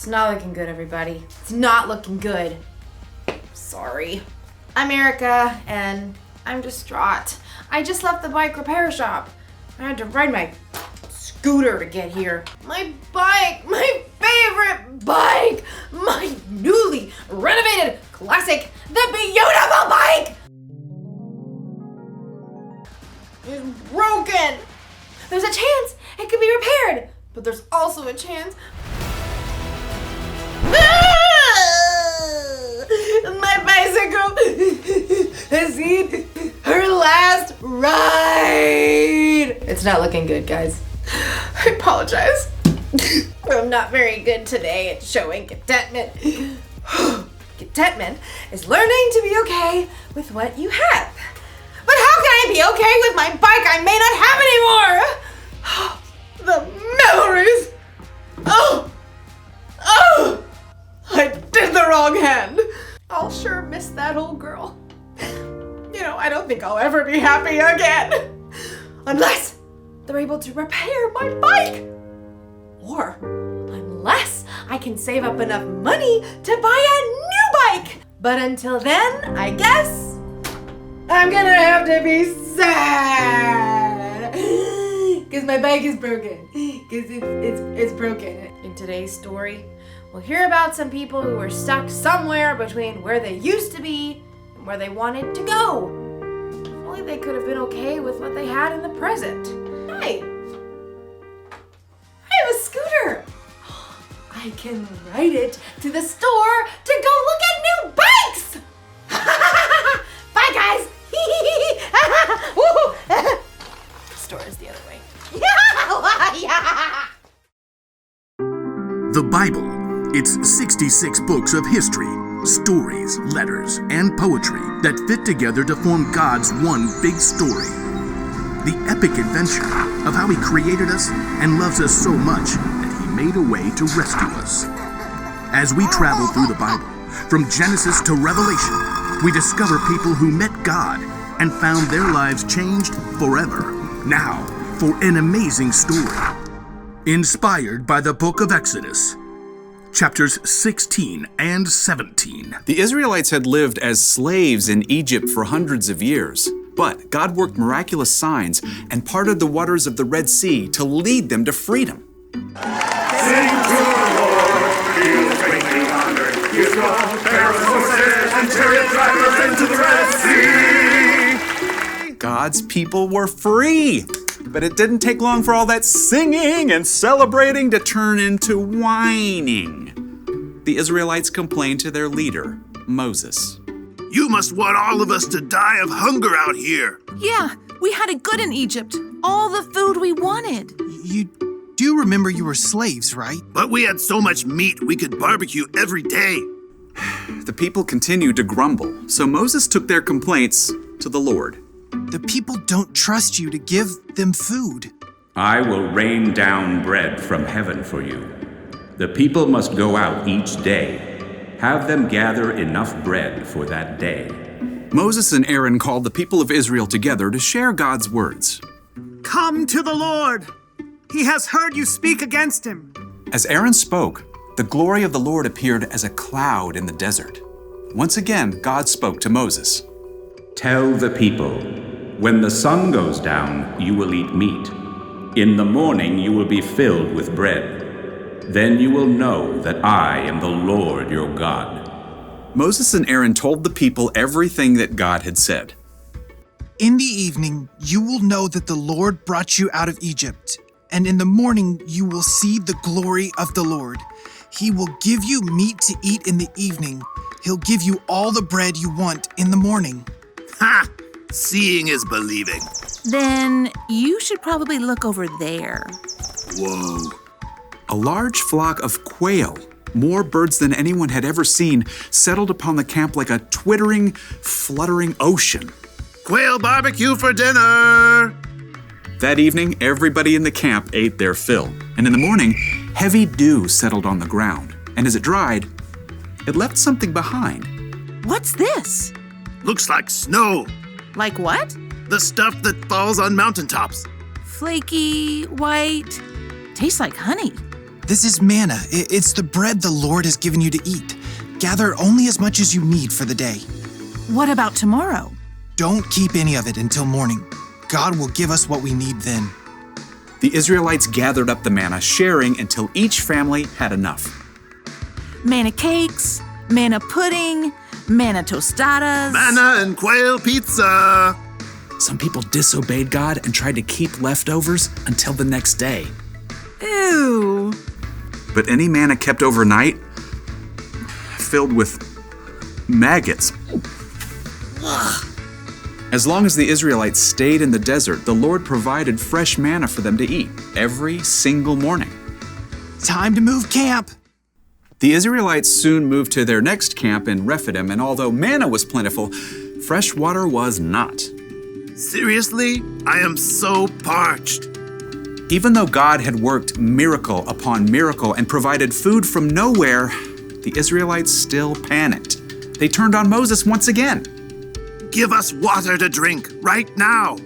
It's not looking good, everybody. It's not looking good. Sorry. I'm Erica, and I'm distraught. I just left the bike repair shop. I had to ride my scooter to get here. My bike, my favorite bike, my newly renovated classic, the beautiful bike is broken. There's a chance it could be repaired, but there's also a chance my bicycle has seen her last ride. It's not looking good, guys. I apologize. I'm not very good today at showing contentment. Contentment is learning to be okay with what you have. But how can I be okay with my bike I may not have anymore? The memories. Oh, I did the wrong hand. I'll sure miss that old girl. I don't think I'll ever be happy again. Unless they're able to repair my bike. Or unless I can save up enough money to buy a new bike. But until then, I guess I'm gonna have to be sad. Because my bike is broken. Because it's broken. In today's story, we'll hear about some people who were stuck somewhere between where they used to be and where they wanted to go. If only they could have been okay with what they had in the present. Hey, I have a scooter. I can ride it to the store to go look at new bikes. Bye, guys. The store is the other way. The Bible. It's 66 books of history, stories, letters, and poetry that fit together to form God's one big story. The epic adventure of how He created us and loves us so much that He made a way to rescue us. As we travel through the Bible, from Genesis to Revelation, we discover people who met God and found their lives changed forever. Now, for an amazing story. Inspired by the book of Exodus, chapters 16 and 17. The Israelites had lived as slaves in Egypt for hundreds of years, but God worked miraculous signs and parted the waters of the Red Sea to lead them to freedom. Sing to the Lord, He is greatly honored. He has brought Pharaoh's horses and chariot drivers into the Red Sea. God's people were free, but it didn't take long for all that singing and celebrating to turn into whining. The Israelites complained to their leader, Moses. You must want all of us to die of hunger out here. Yeah, we had it good in Egypt. All the food we wanted. You do remember you were slaves, right? But we had so much meat we could barbecue every day. The people continued to grumble, so Moses took their complaints to the Lord. The people don't trust you to give them food. I will rain down bread from heaven for you. The people must go out each day. Have them gather enough bread for that day. Moses and Aaron called the people of Israel together to share God's words. Come to the Lord. He has heard you speak against him. As Aaron spoke, the glory of the Lord appeared as a cloud in the desert. Once again, God spoke to Moses. Tell the people, when the sun goes down, you will eat meat. In the morning you will be filled with bread. Then you will know that I am the Lord your God. Moses and Aaron told the people everything that God had said. In the evening, you will know that the Lord brought you out of Egypt, and in the morning you will see the glory of the Lord. He will give you meat to eat in the evening. He'll give you all the bread you want in the morning. Ha! Seeing is believing. Then you should probably look over there. Whoa. A large flock of quail, more birds than anyone had ever seen, settled upon the camp like a twittering, fluttering ocean. Quail barbecue for dinner! That evening, everybody in the camp ate their fill. And in the morning, heavy dew settled on the ground. And as it dried, it left something behind. What's this? Looks like snow. Like what? The stuff that falls on mountaintops. Flaky, white, tastes like honey. This is manna. It's the bread the Lord has given you to eat. Gather only as much as you need for the day. What about tomorrow? Don't keep any of it until morning. God will give us what we need then. The Israelites gathered up the manna, sharing until each family had enough. Manna cakes, manna pudding, manna tostadas. Manna and quail pizza. Some people disobeyed God and tried to keep leftovers until the next day. Ew. But any manna kept overnight, filled with maggots. As long as the Israelites stayed in the desert, the Lord provided fresh manna for them to eat every single morning. Time to move camp. The Israelites soon moved to their next camp in Rephidim, and although manna was plentiful, fresh water was not. Seriously? I am so parched. Even though God had worked miracle upon miracle and provided food from nowhere, the Israelites still panicked. They turned on Moses once again. Give us water to drink right now.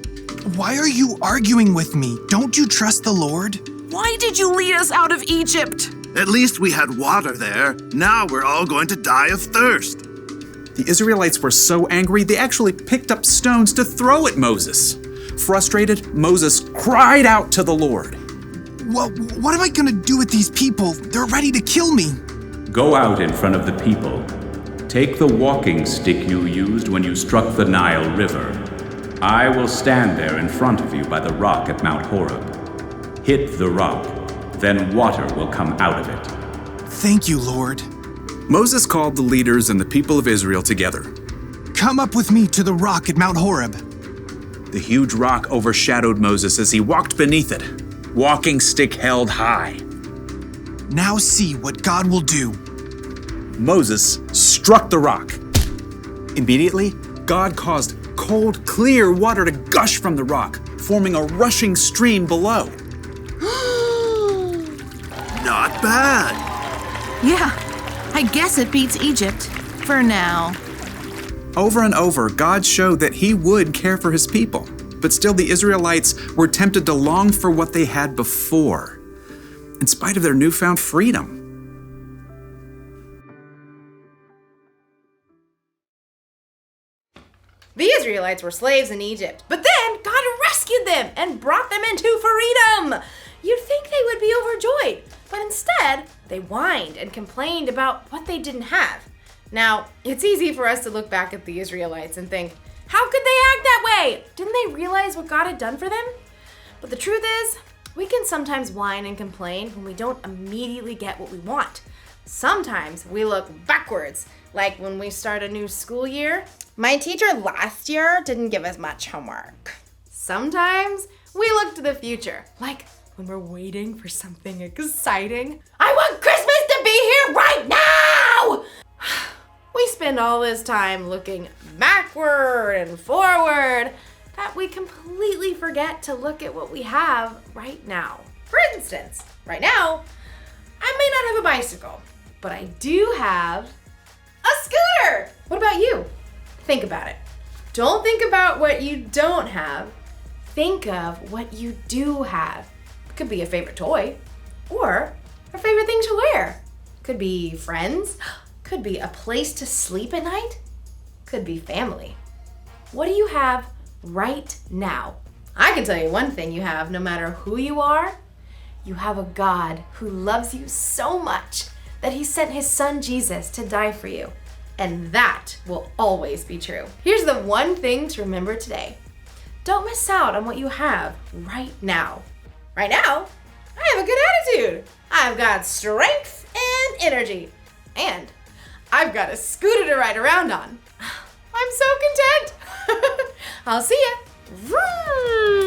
Why are you arguing with me? Don't you trust the Lord? Why did you lead us out of Egypt? At least we had water there. Now we're all going to die of thirst. The Israelites were so angry, they actually picked up stones to throw at Moses. Frustrated, Moses cried out to the Lord. What am I going to do with these people? They're ready to kill me. Go out in front of the people. Take the walking stick you used when you struck the Nile River. I will stand there in front of you by the rock at Mount Horeb. Hit the rock, then water will come out of it. Thank you, Lord. Moses called the leaders and the people of Israel together. Come up with me to the rock at Mount Horeb. The huge rock overshadowed Moses as he walked beneath it, walking stick held high. Now see what God will do. Moses struck the rock. Immediately, God caused cold, clear water to gush from the rock, forming a rushing stream below. Not bad. Yeah, I guess it beats Egypt. For now. Over and over, God showed that He would care for His people. But still, the Israelites were tempted to long for what they had before, in spite of their newfound freedom. The Israelites were slaves in Egypt, but then God rescued them and brought them into freedom. You'd think they would be overjoyed, but instead, they whined and complained about what they didn't have. Now, it's easy for us to look back at the Israelites and think, how could they act that way? Didn't they realize what God had done for them? But the truth is, we can sometimes whine and complain when we don't immediately get what we want. Sometimes we look backwards, like when we start a new school year. My teacher last year didn't give us much homework. Sometimes we look to the future, like when we're waiting for something exciting. I want Christmas to be here right now! We spend all this time looking backward and forward that we completely forget to look at what we have right now. For instance, right now, I may not have a bicycle, but I do have a scooter. What about you? Think about it. Don't think about what you don't have. Think of what you do have. It could be a favorite toy or a favorite thing to wear. Could be friends. Could be a place to sleep at night. Could be family. What do you have right now? I can tell you one thing you have, no matter who you are. You have a God who loves you so much that He sent His Son Jesus to die for you. And that will always be true. Here's the one thing to remember today. Don't miss out on what you have right now. Right now, I have a good attitude. I've got strength and energy. And I've got a scooter to ride around on. I'm so content. I'll see ya. Vroom.